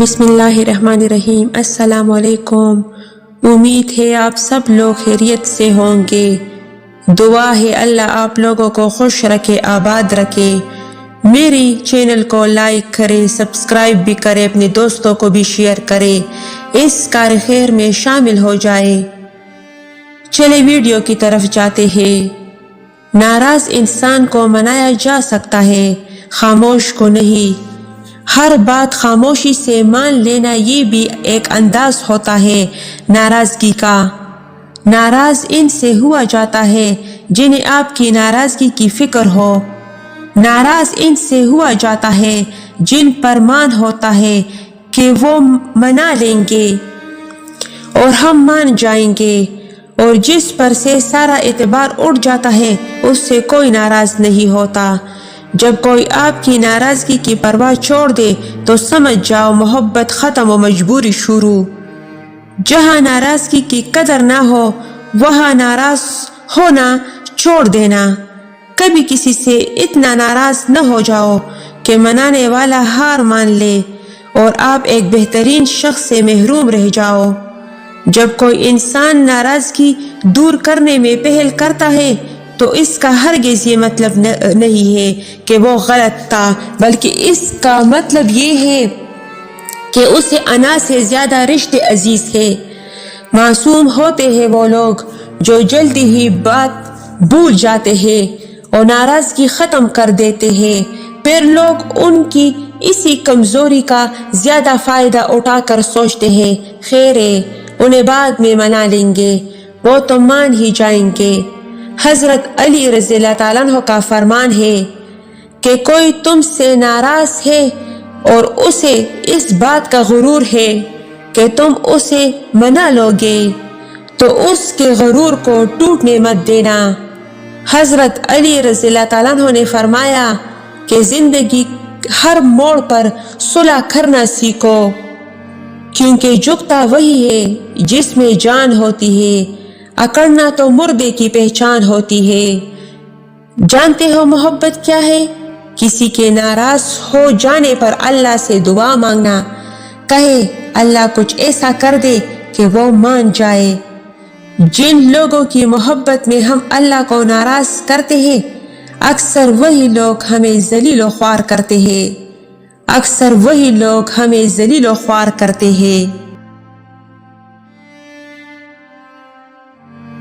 بسم اللہ الرحمن الرحیم۔ السلام علیکم۔ امید ہے آپ سب لوگ خیریت سے ہوں گے۔ دعا ہے اللہ آپ لوگوں کو خوش رکھے، آباد رکھے۔ میری چینل کو لائک کرے، سبسکرائب بھی کرے، اپنے دوستوں کو بھی شیئر کرے، اس کار خیر میں شامل ہو جائے۔ چلے ویڈیو کی طرف جاتے ہیں۔ ناراض انسان کو منایا جا سکتا ہے، خاموش کو نہیں۔ ہر بات خاموشی سے مان لینا یہ بھی ایک انداز ہوتا ہے ناراضگی کا۔ ناراض ان سے ہوا جاتا ہے جنہیں آپ کی ناراضگی کی فکر ہو۔ ناراض ان سے ہوا جاتا ہے جن پر مان ہوتا ہے کہ وہ منا لیں گے اور ہم مان جائیں گے، اور جس پر سے سارا اعتبار اٹھ جاتا ہے اس سے کوئی ناراض نہیں ہوتا۔ جب کوئی آپ کی ناراضگی کی پرواہ چھوڑ دے تو سمجھ جاؤ محبت ختم و مجبوری شروع۔ جہاں ناراضگی کی قدر نہ ہو وہاں ناراض ہونا چھوڑ دینا۔ کبھی کسی سے اتنا ناراض نہ ہو جاؤ کہ منانے والا ہار مان لے اور آپ ایک بہترین شخص سے محروم رہ جاؤ۔ جب کوئی انسان ناراضگی دور کرنے میں پہل کرتا ہے تو اس کا ہرگز یہ مطلب نہیں ہے کہ وہ غلط تھا، بلکہ اس کا مطلب یہ ہے کہ اسے انا سے زیادہ رشتے عزیز ہے۔ معصوم ہوتے ہیں وہ لوگ جو جلدی ہی بات بھول جاتے ہیں اور ناراضگی ختم کر دیتے ہیں، پھر لوگ ان کی اسی کمزوری کا زیادہ فائدہ اٹھا کر سوچتے ہیں خیر ہے، انہیں بعد میں منا لیں گے، وہ تو مان ہی جائیں گے۔ حضرت علی رضی اللہ تعالیٰ عنہ کا فرمان ہے کہ کوئی تم سے ناراض ہے اور اسے اس بات کا غرور ہے کہ تم اسے منا لو گے تو اس کے غرور کو ٹوٹنے مت دینا۔ حضرت علی رضی اللہ تعالیٰ عنہ نے فرمایا کہ زندگی ہر موڑ پر صلح کرنا سیکھو، کیونکہ جھکتا وہی ہے جس میں جان ہوتی ہے، اکڑنا تو مردے کی پہچان ہوتی ہے۔ جانتے ہو محبت کیا ہے؟ کسی کے ناراض ہو جانے پر اللہ سے دعا مانگنا، کہے اللہ کچھ ایسا کر دے کہ وہ مان جائے۔ جن لوگوں کی محبت میں ہم اللہ کو ناراض کرتے ہیں اکثر وہی لوگ ہمیں ذلیل و خوار کرتے ہیں، اکثر وہی لوگ ہمیں ذلیل و خوار کرتے ہیں۔